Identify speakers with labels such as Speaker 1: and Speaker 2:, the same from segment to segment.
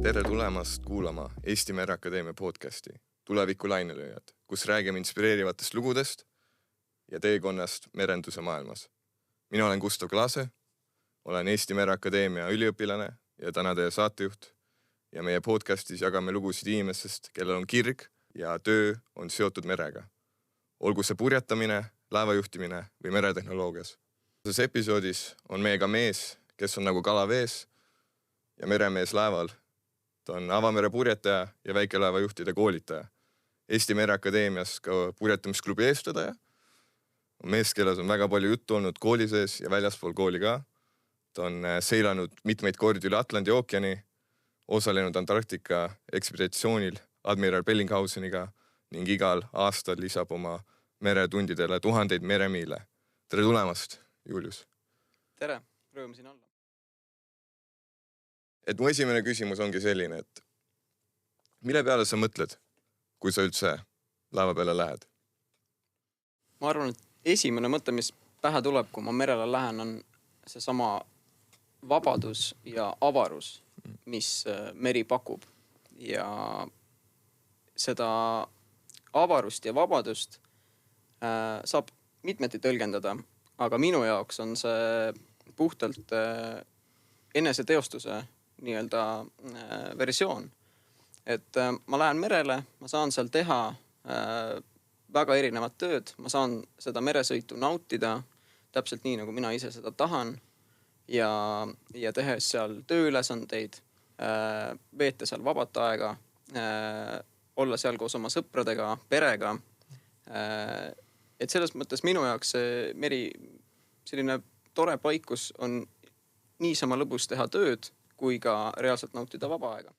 Speaker 1: Tere tulemast kuulama Eesti Mereakadeemia podcasti Tuleviku lainelööjad, kus räägime inspireerivatest lugudest ja teekonnast merenduse maailmas. Mina olen Gustav Klaase, olen Eesti Mereakadeemia üliõpilane ja täna teie saatejuht ja meie podcastis jagame lugusid inimestest, kellel on kirg ja töö on seotud merega. Olgu see purjetamine, laevajuhtimine või meretehnoloogias. Selles episoodis on meiega mees, kes on nagu kala vees ja meremees laeval. Ta on avamere purjetaja ja väikelaevajuhtide koolitaja. Eesti Mereakadeemias ka purjetamisklubi eestvedaja. Mees, kelles on väga palju juttu olnud kooli sees ja väljaspool kooli ka. Ta on seilanud mitmeid kordi üle Atlandi ookeani, osalenud Antarktika ekspeditsioonil admiral Bellinghauseniga ning igal aastal lisab oma meretundidele tuhandeid meremiile. Tere tulemast, Julius!
Speaker 2: Tere, rõõm siin olla.
Speaker 1: Et mu esimene küsimus ongi selline, et mille peale sa mõtled, kui sa üldse laeva peale lähed?
Speaker 2: Ma arvan, et esimene mõte, mis pähe tuleb, kui ma merele lähen, on seesama vabadus ja avarus, mis meri pakub. Ja seda avarust ja vabadust saab mitmeti tõlgendada, aga minu jaoks on see puhtalt eneseteostuse nii-öelda versioon. Et ma lähen merele, ma saan seal teha väga erinevat tööd, ma saan seda meresõitu nautida täpselt nii, nagu mina ise seda tahan ja tehes seal tööülesandeid, veeta seal vabat aega, olla seal koos oma sõpradega, perega. Et selles mõttes minu jaoks see meri selline tore paikus on niisama lõbus teha tööd, kui ka reaalselt nautida vaba aega.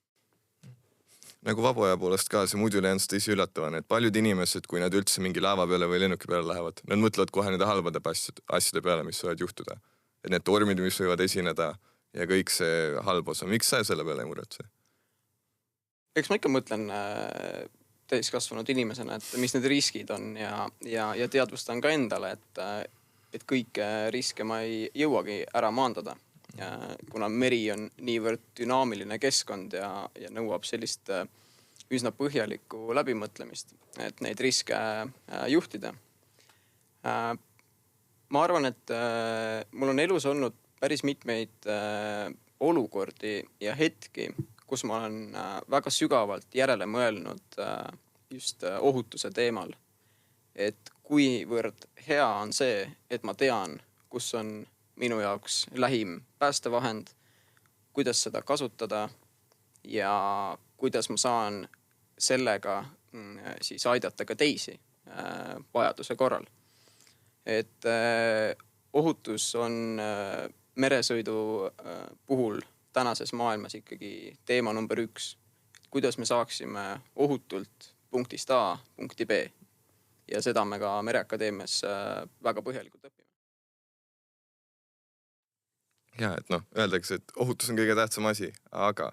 Speaker 1: Nagu vaba aja poolest ka, see muidu on tõsi üllatavan, et paljud inimesed, kui nad üldse mingi laeva peale või lennuki peale lähevad, nad mõtlevad kohe nende halbade asjade peale, mis võivad juhtuda. Et need tormid, mis võivad esineda ja kõik see halb osa. Miks sa selle peale ei muretse?
Speaker 2: Eks ma ikka mõtlen täiskasvanud inimesena, et mis need riskid on ja teadvustan ka endale, et kõike riske ma ei jõuagi ära maandada. Kuna meri on niivõrd dünaamiline keskkond ja nõuab sellist üsna põhjalikku läbimõtlemist, et neid riske juhtida. Ma arvan, et mul on elus olnud päris mitmeid olukordi ja hetki, kus ma olen väga sügavalt järele mõelnud just ohutuse teemal. Et kuivõrd hea on see, et ma tean, kus on minu jaoks lähim päästevahend, kuidas seda kasutada ja kuidas ma saan sellega siis aidata ka teisi vajaduse korral. Et ohutus on meresõidu puhul tänases maailmas ikkagi teema number 1. Kuidas me saaksime ohutult punktist A punkti B. Ja seda me ka Mereakadeemias väga põhjalikult õpime.
Speaker 1: Ja, et öeldakse, et ohutus on kõige tähtsam asi, aga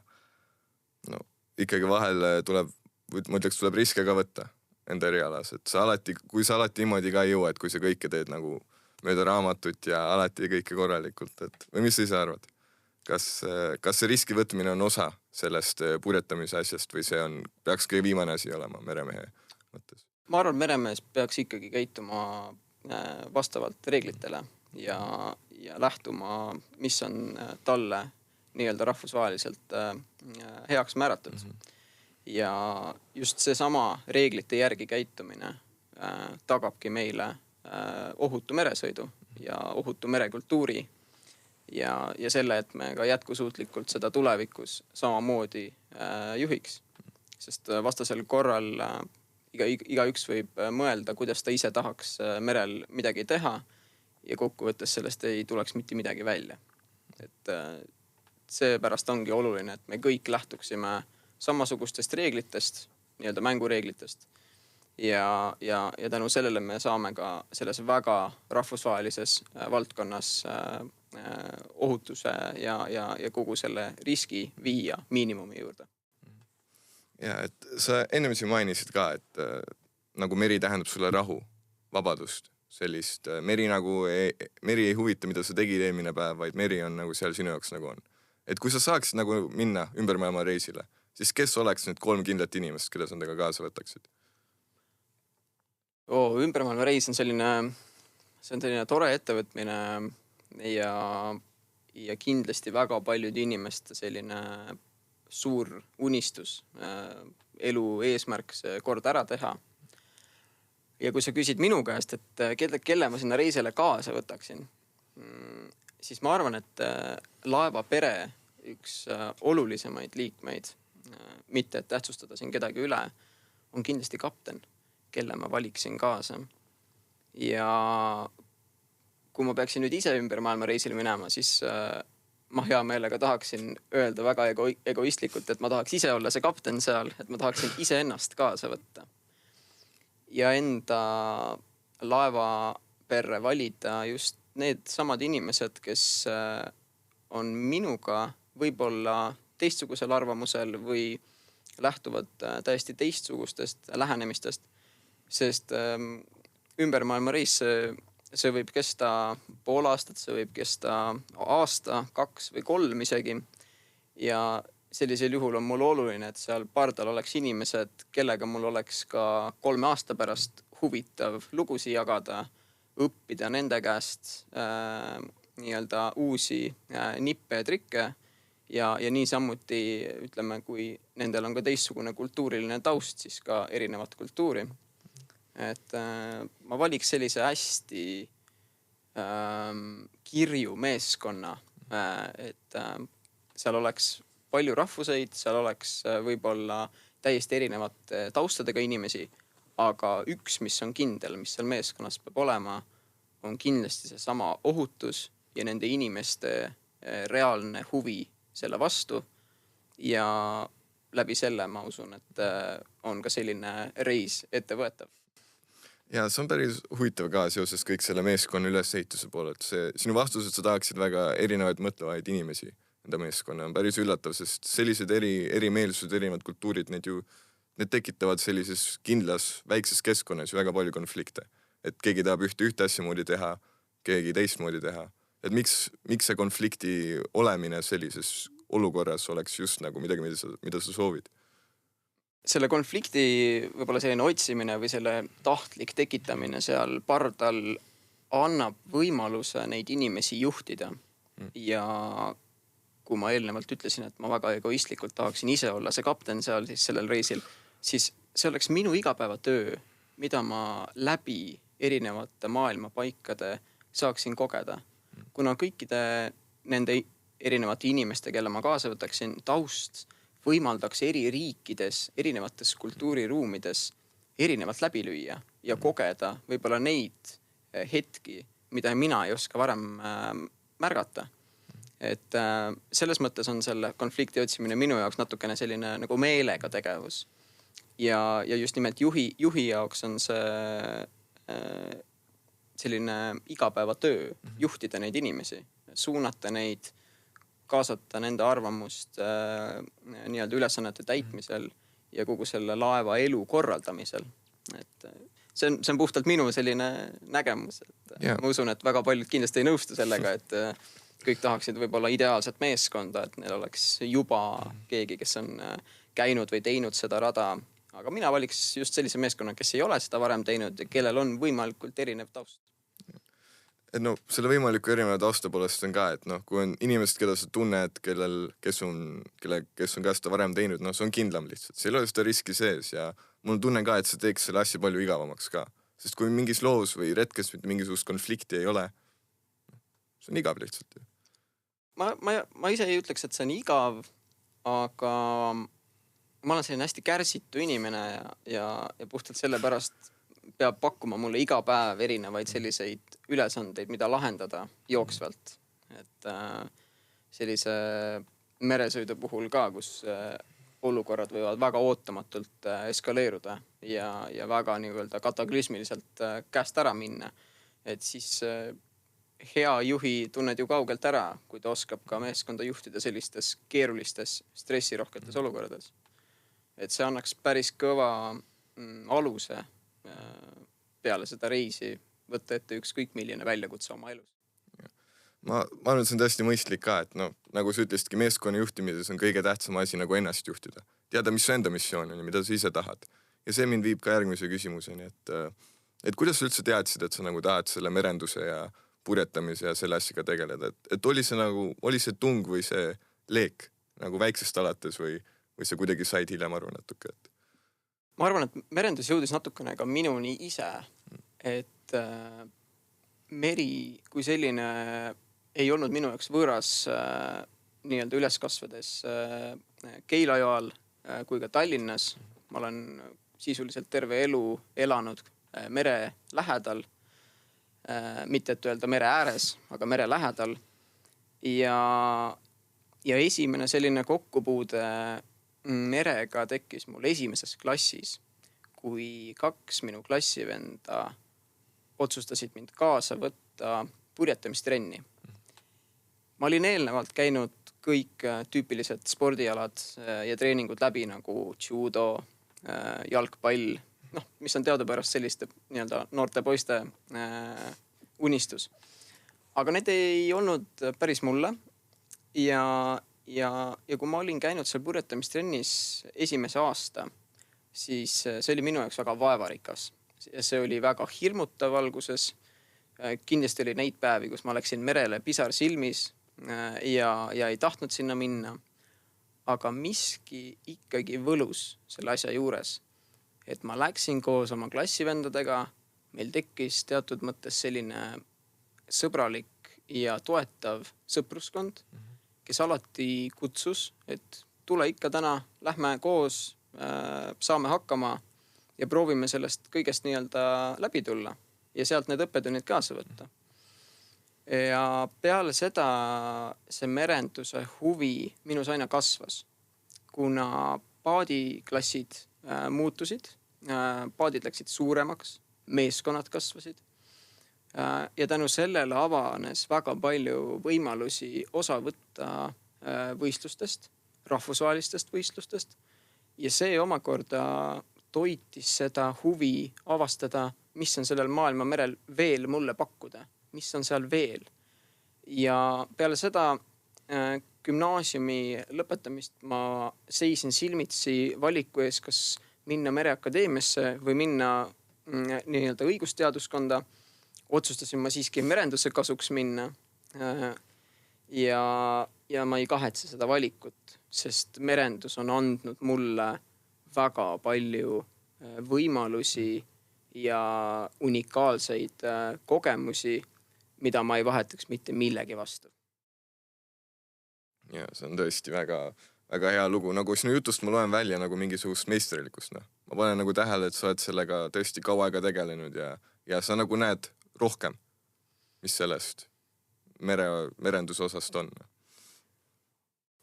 Speaker 1: ikkagi vahel tuleb riske ka võtta enda erialas, et kui sa alati niimoodi ka ei jõua, et kui sa kõike teed nagu mööda raamatut ja alati kõike korralikult, või mis sa ise arvad? Kas see riski võtmine on osa sellest purjetamise asjast või see peaks kõige viimane asi olema meremehe mõttes?
Speaker 2: Ma arvan, meremees peaks ikkagi käituma vastavalt reeglitele ja lähtuma, mis on talle nii-öelda rahvusvaheliselt heaks määratud. Ja just seesama reeglite järgi käitumine tagabki meile ohutu meresõidu ja ohutu merekultuuri ja selle, et me ka jätkusuutlikult seda tulevikus samamoodi juhiks. Sest vastasel korral igaüks võib mõelda, kuidas ta ise tahaks merel midagi teha ja kokkuvõttes sellest ei tuleks mitte midagi välja. Et seepärast ongi oluline, et me kõik lähtuksime samasugustest reeglitest, nii-öelda mängureeglitest ja tänu sellele me saame ka selles väga rahvusvahelises valdkonnas ohutuse ja kogu selle riski viia miinimumi juurde.
Speaker 1: Ja, et sa ennem siin mainisid ka, et nagu meri tähendab sulle rahu, vabadust. Sellist meri ei huvita, mida sa tegid eelmine päev, vaid meri on nagu seal sinu jaoks nagu on. et kui sa saaksid nagu minna ümber maailma reisile, siis kes oleks need 3 kindlat inimest, kelle sa endaga kaasa võtaksid?
Speaker 2: Ümbermaailma reis on selline tore ettevõtmine ja kindlasti väga paljude inimeste selline suur unistus, elu eesmärk see kord ära teha. Ja kui sa küsid minu käest, et kelle ma sinna reisile kaasa võtaksin, siis ma arvan, et laeva pere üks olulisemaid liikmeid, mitte et tähtsustada siin kedagi üle, on kindlasti kapten, kelle ma valiksin kaasa. Ja kui ma peaksin nüüd ise ümber maailma reisile minema, siis ma hea meelega tahaksin öelda väga egoistlikult, et ma tahaks ise olla see kapten seal, et ma tahaksin ise ennast kaasa võtta. Ja enda laeva perre valida just need samad inimesed, kes on minuga võib-olla teistsugusel arvamusel või lähtuvad täiesti teistsugustest lähenemistest, sest ümber maailma reis see võib kesta pool aastat, see võib kesta aasta, 2 või 3 isegi. Ja sellisel juhul on mul oluline, et seal pardal oleks inimesed, kellega mul oleks ka 3 aasta pärast huvitav lugusi jagada, õppida nende käest nii-öelda uusi nippe ja trikke ja niisamuti ütleme, kui nendel on ka teistsugune kultuuriline taust, siis ka erinevat kultuuri. Et ma valiks sellise hästi kirju meeskonna, et seal oleks palju rahvuseid, seal oleks võib-olla täiesti erinevate taustadega inimesi, aga üks, mis on kindel, mis seal meeskonnas peab olema, on kindlasti see sama ohutus ja nende inimeste reaalne huvi selle vastu. Ja läbi selle ma usun, et on ka selline reis ettevõetav.
Speaker 1: Ja see on päris huvitav ka seoses kõik selle meeskonna ülesehituse poole, et sinu vastused sa tahaksid väga erinevaid mõtlevaid inimesi enda meeskonna. On päris üllatav, sest sellised erimeelsused, erinevad kultuurid, need tekitavad sellises kindlas väikses keskkonnas väga palju konflikte. Et keegi tahab ühte asja moodi teha, keegi teistmoodi teha. Et miks see konflikti olemine sellises olukorras oleks just nagu midagi, mida sa soovid?
Speaker 2: Selle konflikti võib-olla selline otsimine või selle tahtlik tekitamine seal pardal annab võimaluse neid inimesi juhtida. Ja kui ma eelnevalt ütlesin, et ma väga egoistlikult tahaksin ise olla see kapten seal siis sellel reisil, siis see oleks minu igapäevatöö, mida ma läbi erinevate maailmapaikade saaksin kogeda. Kuna kõikide nende erinevate inimeste, kelle ma kaasa võtaksin, taust võimaldaks eri riikides, erinevates kultuuriruumides erinevalt läbi lüüa ja kogeda võib-olla neid hetki, mida mina ei oska varem märgata. Et selles mõttes on selle konflikti otsimine minu jaoks natukene selline nagu meelega tegevus. Ja just nimelt juhi jaoks on see selline igapäevatöö, juhtida neid inimesi, suunata neid, kaasata nende arvamust nii-öelda ülesannete täitmisel ja kogu selle laeva elu korraldamisel. Et see on puhtalt minu selline nägemus. Et ma usun, et väga paljud kindlasti ei nõustu sellega, et kõik tahaksid võib-olla ideaalset meeskonda, et neil oleks juba keegi, kes on käinud või teinud seda rada. Aga mina valiks just sellise meeskonna, kes ei ole seda varem teinud ja kellel on võimalikult erinev taust.
Speaker 1: Et selle võimaliku erineva tausta poolest on ka, et kui on inimesed, keda sa tunned, kes on ka seda varem teinud, see on kindlam lihtsalt. See ei ole seda riski sees ja mul tunnen ka, et see teeks selle asja palju igavamaks ka. Sest kui mingis loos või retkes mingisugust konflikti ei ole, see on igav lihtsalt.
Speaker 2: Ma ise ei ütleks, et see on igav, aga ma olen selline hästi kärsitu inimene ja puhtalt sellepärast peab pakkuma mulle iga päev erinevaid selliseid ülesandeid, mida lahendada jooksvalt. Et sellise meresõidu puhul ka, kus olukorrad võivad väga ootamatult eskaleeruda ja väga nii-öelda kataklüsmiliselt käest ära minna. Et siis hea juhi tunned ju kaugelt ära, kui ta oskab ka meeskonda juhtida sellistes keerulistes, stressirohketes olukordades. Et see annaks päris kõva aluse peale seda reisi võtta ette ükskõik milline väljakutse oma elus.
Speaker 1: Ma arvan, et see on tõesti mõistlik ka, et nagu sa ütlesidki, meeskonna juhtimises on kõige tähtsam asi nagu ennast juhtida. Teada, mis su enda missioon on ja mida sa ise tahad. Ja see mind viib ka järgmise küsimuseni, et kuidas sa üldse teadsid, et sa nagu tahad selle merenduse ja purjetamise ja selle asjaga tegeleda, et oli see tung või see leek nagu väiksest alates või sa kuidagi said hiljem aru natuke, et
Speaker 2: ma arvan, et merendus jõudis natukene ka minuni ise, et meri kui selline ei olnud minu jaoks võõras nii-öelda üles kasvades Keila-Joal kui ka Tallinnas. Ma olen sisuliselt terve elu elanud mere lähedal, mitte et öelda mere ääres, aga mere lähedal. Ja esimene selline kokkupuude merega tekkis mul esimeses klassis, kui 2 minu klassivenda otsustasid mind kaasa võtta purjetamistrenni. Ma olin eelnevalt käinud kõik tüüpilised spordialad ja treeningud läbi nagu judo, jalgpall, mis on teadupärast selliste nii-öelda noorte poiste unistus. Aga need ei olnud päris mulle ja kui ma olin käinud seal purjetamistrennis esimese aasta, siis see oli minu jaoks väga vaevarikas. Ja see oli väga hirmutav alguses. Kindlasti oli neid päevi, kus ma läksin merele pisar silmis ja ei tahtnud sinna minna. Aga miski ikkagi võlus selle asja juures. Et ma läksin koos oma klassivendadega, meil tekkis teatud mõttes selline sõbralik ja toetav sõpruskond, kes alati kutsus, et tule ikka täna, lähme koos, saame hakkama ja proovime sellest kõigest nii-öelda läbi tulla ja sealt need õppetunnid kaasa võtta. Ja peale seda see merenduse huvi minus aina kasvas, kuna paadiklassid muutusid, paadid läksid suuremaks, meeskonnad kasvasid ja tänu sellele avanes väga palju võimalusi osa võtta võistlustest, rahvusvahelistest võistlustest ja see omakorda toitis seda huvi avastada, mis on sellel maailma merel veel mulle pakkuda, mis on seal veel. Ja peale seda gümnaasiumi lõpetamist ma seisin silmitsi valiku ees, kas minna Mereakadeemiasse või minna nii-öelda õigusteaduskonda. Otsustasin ma siiski merenduse kasuks minna ja ma ei kahetse seda valikut, sest merendus on andnud mulle väga palju võimalusi ja unikaalseid kogemusi, mida ma ei vahetaks mitte millegi vastu.
Speaker 1: Ja see on tõesti väga, väga hea lugu. Nagu sinu jutust ma loen välja nagu mingisugust meistrilikust. Ma panen nagu tähele, et sa oled sellega tõesti kaua aega tegelenud ja sa nagu näed rohkem, mis sellest merenduse osast on.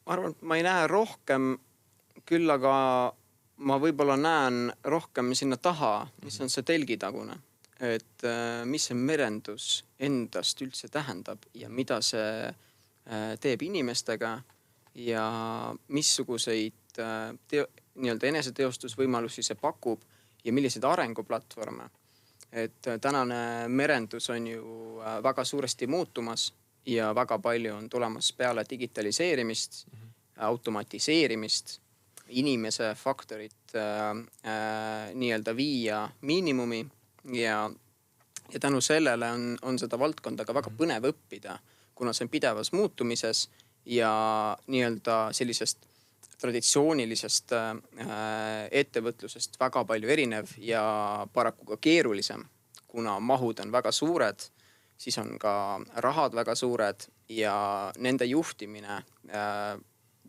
Speaker 2: Ma arvan, et ma ei näe rohkem, küll aga ma võib-olla näen rohkem sinna taha, mis on see telgitagune. Et mis see merendus endast üldse tähendab ja mida see teeb inimestega ja missuguseid nii-öelda eneseteostusvõimalusi see pakub ja milliseid arenguplatvorme. Et tänane merendus on ju väga suuresti muutumas ja väga palju on tulemas peale digitaliseerimist, automatiseerimist, inimese faktorit nii-öelda viia miinimumi ja tänu sellele on seda valdkonda ka väga põnev õppida, kuna see on pidevas muutumises ja nii-öelda sellisest traditsioonilisest ettevõtlusest väga palju erinev ja paraku ka keerulisem, kuna mahud on väga suured, siis on ka rahad väga suured ja nende juhtimine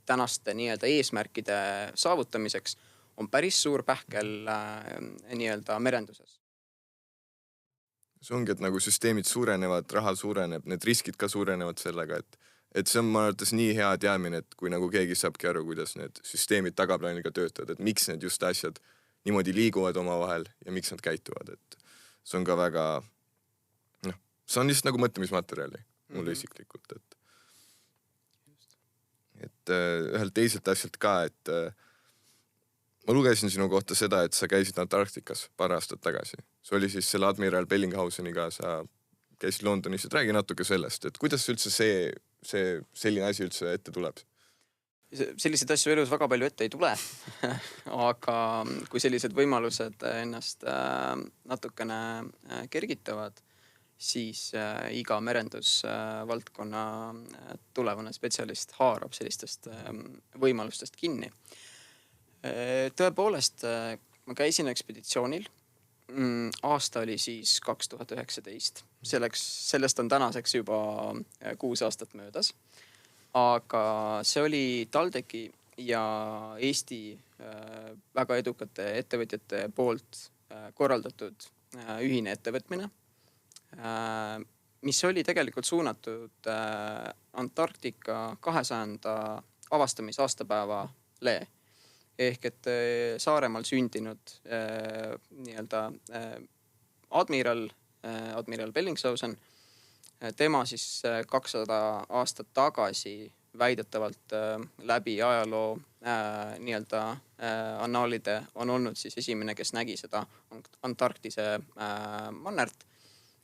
Speaker 2: tänaste nii-öelda eesmärkide saavutamiseks on päris suur pähkel nii-öelda merenduses.
Speaker 1: See ongi, et nagu süsteemid suurenevad, raha suureneb, need riskid ka suurenevad sellega, et see on ma arvates nii hea teadmine, et kui nagu keegi saabki aru, kuidas need süsteemid tagaplaaniga töötavad, et miks need just asjad niimoodi liiguvad oma vahel ja miks nad käituvad, et see on ka väga, see on lihtsalt nagu mõtlemismaterjali mulle isiklikult, et ühelt teiselt asjalt ka, et ma lugesin sinu kohta seda, et sa käisid Antarktikas paar aastat tagasi. See oli siis selle admiral Bellinghauseniga, sa käisid Londonis, et räägi natuke sellest, et kuidas üldse see selline asi üldse ette tuleb?
Speaker 2: Selliseid asju elus väga palju ette ei tule, aga kui sellised võimalused ennast natukene kergitavad, siis iga merendusvaldkonna tulevane spetsialist haarab sellistest võimalustest kinni. Tõepoolest, ma käisin ekspeditsioonil. Aasta oli siis 2019. Sellest on tänaseks juba 6 aastat möödas. Aga see oli TalTechi ja Eesti väga edukate ettevõtjate poolt korraldatud ühine ettevõtmine, mis oli tegelikult suunatud Antarktika 200. avastamisaastapäevale. Ehk et Saaremaal sündinud admiral Bellingshausen, tema siis 200 aastat tagasi väidetavalt läbi ajaloo annaalide on olnud siis esimene, kes nägi seda Antarktise mannert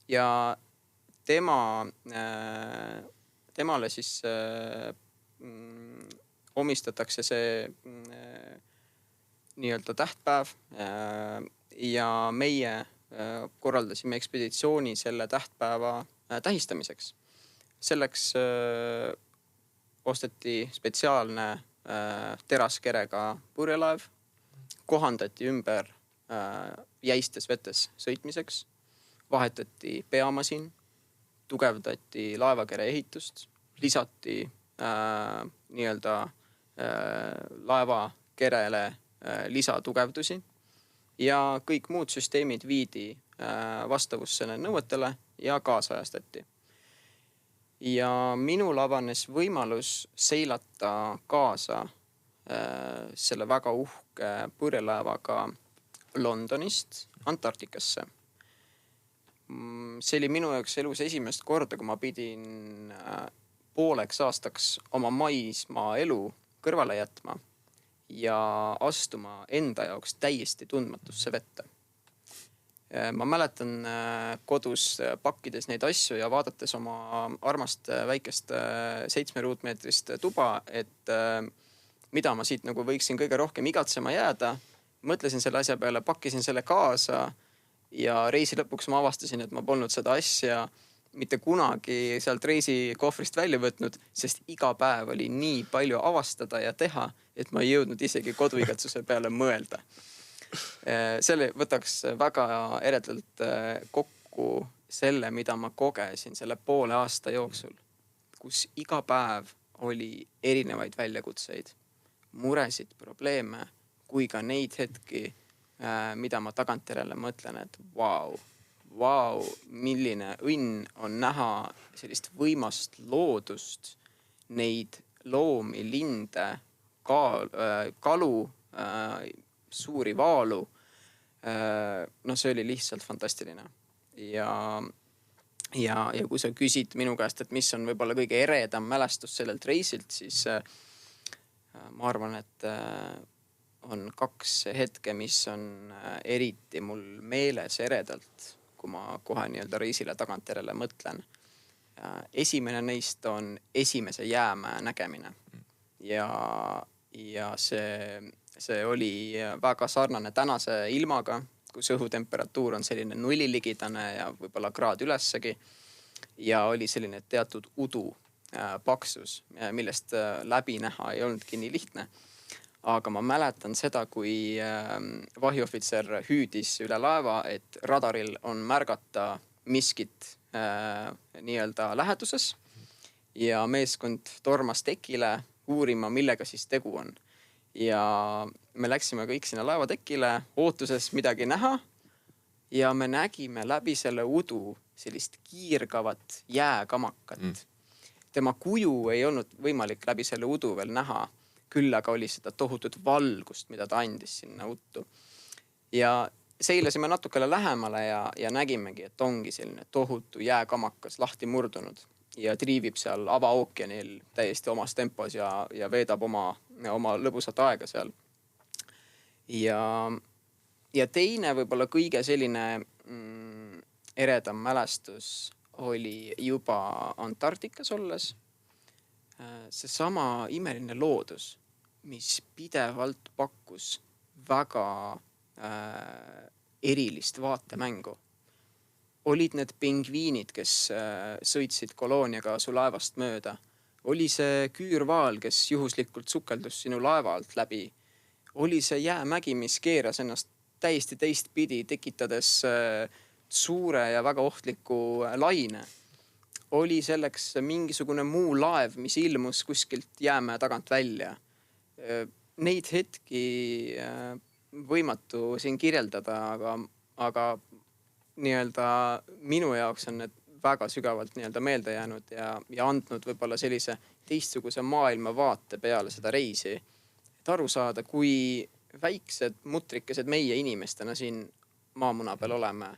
Speaker 2: ja temale siis omistatakse see tähtpäev ja meie korraldasime ekspeditsiooni selle tähtpäeva tähistamiseks. Selleks osteti spetsiaalne teraskerega purjelaev, kohandati ümber jäistes vetes sõitmiseks, vahetati peamasin, tugevdati laevakere ehitust, lisati laevakerele lisatugevdusi ja kõik muud süsteemid viidi vastavusse nõuetele ja kaasajastati. Ja minul avanes võimalus seilata kaasa selle väga uhke purjelaevaga Londonist Antarktikasse. See oli minu jaoks elus esimest korda, kui ma pidin pooleks aastaks oma maismaa elu kõrvale jätma ja astuma enda jaoks täiesti tundmatusse vette. Ma mäletan kodus pakkides neid asju ja vaadates oma armast väikest 7 ruutmeetrist tuba, et mida ma siit nagu võiksin kõige rohkem igatsema jääda. Mõtlesin selle asja peale, pakkisin selle kaasa ja reisi lõpuks ma avastasin, et ma polnud seda asja mitte kunagi sealt reisi kohvrist välja võtnud, sest iga päev oli nii palju avastada ja teha, et ma ei jõudnud isegi koduigatsuse peale mõelda. Selle võtaks väga eredalt kokku selle, mida ma kogesin selle poole aasta jooksul, kus iga päev oli erinevaid väljakutseid, muresid, probleeme, kui ka neid hetki, mida ma tagantjärele mõtlen, et vau, milline õnn on näha sellist võimast loodust, neid loomi, linde, kalu, suuri vaalu. See oli lihtsalt fantastiline. Ja kui sa küsid minu käest, et mis on võib-olla kõige eredam mälestus sellelt reisilt, siis ma arvan, et on 2 hetke, mis on eriti mul meeles eredalt, kui ma kohe reisile tagantjärele mõtlen. Esimene neist on esimese jäämäe nägemine. Ja see oli väga sarnane tänase ilmaga, kus õhutemperatuur on selline 0 ligidane ja võib-olla kraad ülessegi. Ja oli selline teatud udu paksus, millest läbi näha ei olnudki nii lihtne. Aga ma mäletan seda, kui vahiohvitser hüüdis üle laeva, et radaril on märgata miskit läheduses ja meeskond tormas tekile uurima, millega siis tegu on. Ja me läksime kõik sinna laevatekile ootuses midagi näha ja me nägime läbi selle udu sellist kiirgavat jääkamakat. Tema kuju ei olnud võimalik läbi selle udu veel näha, küll aga oli seda tohutut valgust, mida ta andis sinna uttu. Ja seilasime natukene lähemale ja nägimegi, et ongi selline tohutu jääkamakas lahti murdunud ja triivib seal avaookeanil täiesti omas tempos ja veedab oma lõbusat aega seal. Ja teine võib-olla kõige selline eredam mälestus oli juba Antarktikas olles. seesama imeline loodus, mis pidevalt pakkus väga erilist vaatemängu. Olid need pingviinid, kes sõitsid kolooniaga su laevast mööda. Oli see küürvaal, kes juhuslikult sukeldus sinu laeva alt läbi. Oli see jäämägi, mis keeras ennast täiesti teistpidi, tekitades suure ja väga ohtliku laine. Oli selleks mingisugune muu laev, mis ilmus kuskilt jäämäe tagant välja. Neid hetki võimatu siin kirjeldada, aga nii-öelda minu jaoks on need väga sügavalt nii-öelda meelde jäänud ja andnud võib-olla sellise teistsuguse maailmavaate peale seda reisi. Et aru saada, kui väiksed mutrikesed meie inimestena siin maamuna peal oleme,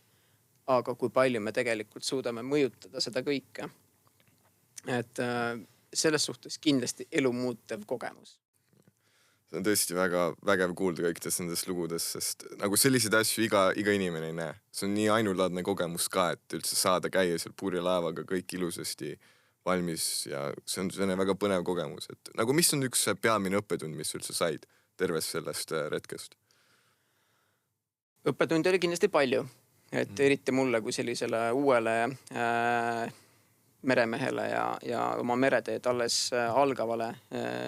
Speaker 2: aga kui palju me tegelikult suudame mõjutada seda kõike. Et selles suhtes kindlasti elu muutev kogemus.
Speaker 1: See on tõesti väga vägev kuulda kõikides nendes lugudes, sest nagu selliseid asju iga inimene ei näe. See on nii ainulaadne kogemus ka, et üldse saada käia seal purjelaevaga kõik ilusasti valmis ja see on väga põnev kogemus. Et nagu mis on üks peamine õppetund, mis üldse said tervest sellest retkest?
Speaker 2: Õppetundi oli kindlasti palju, et eriti mulle kui sellisele uuele meremehele ja oma mereteed alles algavale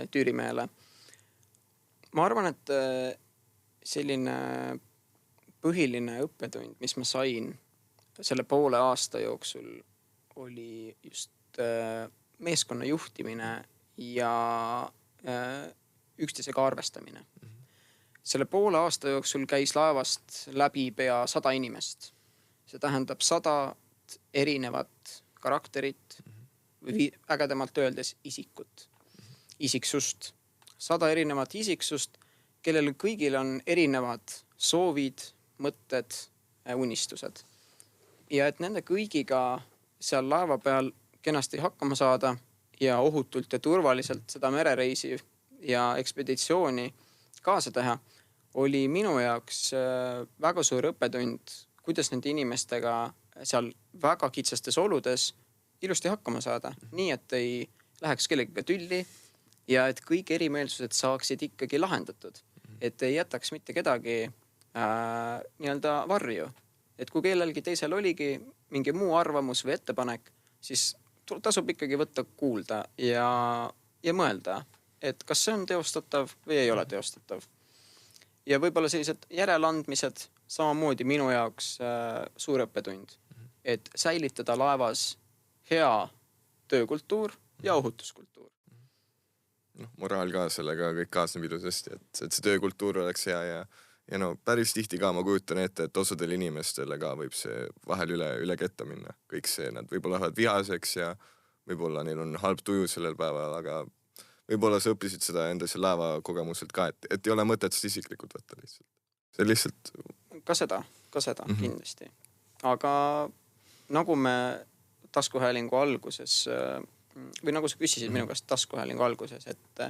Speaker 2: tüürimehele. Ma arvan, et selline põhiline õppetund, mis ma sain selle poole aasta jooksul, oli just meeskonna juhtimine ja üksteisega arvestamine. Selle poole aasta jooksul käis laevast läbi pea 100 inimest. See tähendab 100 erinevat karakterit või ägedamalt öeldes isiksust. 100 erinevat isiksust, kellel kõigil on erinevad soovid, mõtted, unistused. Ja et nende kõigiga seal laeva peal kenasti hakkama saada ja ohutult ja turvaliselt seda merereisi ja ekspeditsiooni kaasa teha, oli minu jaoks väga suur õppetund, kuidas nende inimestega seal väga kitsastes oludes ilusti hakkama saada. Nii, et ei läheks kellegiga tülli ja et kõik erimeelsused saaksid ikkagi lahendatud. Et ei jätaks mitte kedagi nii-öelda varju. Et kui kellelgi teisel oligi mingi muu arvamus või ettepanek, siis tasub ikkagi võtta kuulda ja mõelda, et kas see on teostatav või ei ole teostatav. Ja võib-olla sellised järelandmised samamoodi minu jaoks suur õppetund. Et säilitada laevas hea töökultuur ja ohutuskultuur.
Speaker 1: Moraal ka sellega kõik kaasneb ilusasti, et see töökultuur oleks hea ja no päris tihti ka ma kujutan ette, et osadel inimestele ka võib see vahel üle ketta minna. Kõik see, nad võib-olla lähevad vihaseks ja võib-olla neil on halb tuju sellel päeval, aga võib-olla sa õppisid seda endas laeva kogemuselt ka, et ei ole mõtet seda isiklikult võtta lihtsalt. See lihtsalt...
Speaker 2: Ka seda kindlasti. Aga nagu me taskuhäälingu alguses... või nagu sa küsisid minu käest taskuhäälingu alguses, et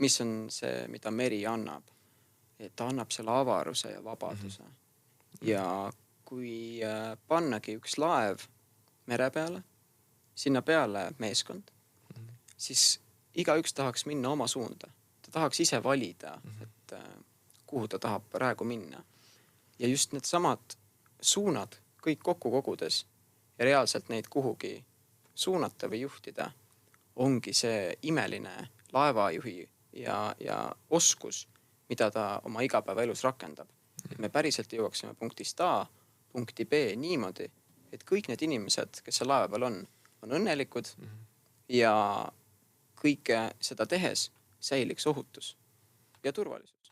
Speaker 2: mis on see, mida meri annab. Et ta annab selle avaruse ja vabaduse. Ja kui pannagi üks laev mere peale, sinna peale meeskond, siis igaüks tahaks minna oma suunda. Ta tahaks ise valida, et kuhu ta tahab praegu minna. Ja just need samad suunad kõik kokku kogudes ja reaalselt neid kuhugi suunata või juhtida, ongi see imeline laevajuhi ja oskus, mida ta oma igapäevaelus rakendab. Et me päriselt jõuaksime punktist A, punkti B niimoodi, et kõik need inimesed, kes seal laeva peal on õnnelikud ja kõike seda tehes säiliks ohutus ja turvalisus.